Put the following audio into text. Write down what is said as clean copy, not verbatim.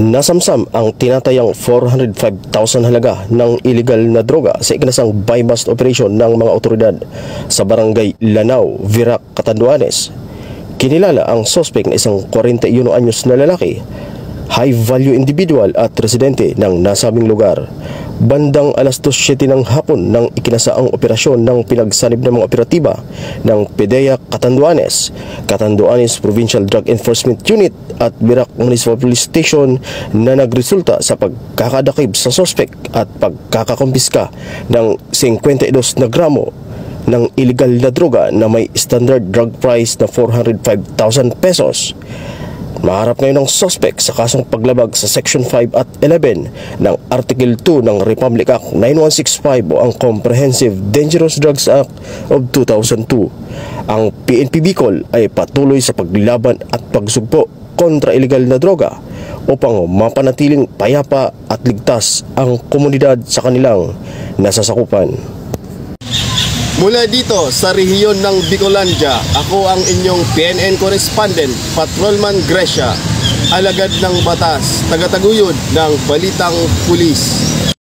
Nasamsam ang tinatayang 405,000 halaga ng illegal na droga sa ikinasang buy-bust operation ng mga otoridad sa barangay Lanao, Virac, Catanduanes. Kinilala ang suspect na isang 41 anyos na lalaki, high-value individual at residente ng nasabing lugar. Bandang alas 2:07 ng hapon nang ikinasa ang operasyon ng pinagsanib ng mga operatiba ng PDEA Catanduanes, Catanduanes Provincial Drug Enforcement Unit at Virac Municipal Police Station na nagresulta sa pagkakadakip sa suspect at pagkakakumpiska ng 52 na gramo ng illegal na droga na may standard drug price na 405,000 pesos. Maharap ngayon ang suspect sa kasong paglabag sa Section 5 at 11 ng Article 2 ng Republic Act 9165 o ang Comprehensive Dangerous Drugs Act of 2002. Ang PNP Bicol ay patuloy sa paglaban at pagsugpo kontra illegal na droga upang mapanatiling payapa at ligtas ang komunidad sa kanilang nasasakupan. Mula dito sa rehiyon ng Bicolandia, ako ang inyong PNN correspondent, Patrolman Gracia, alagad ng batas, tagataguyod ng Balitang Pulis.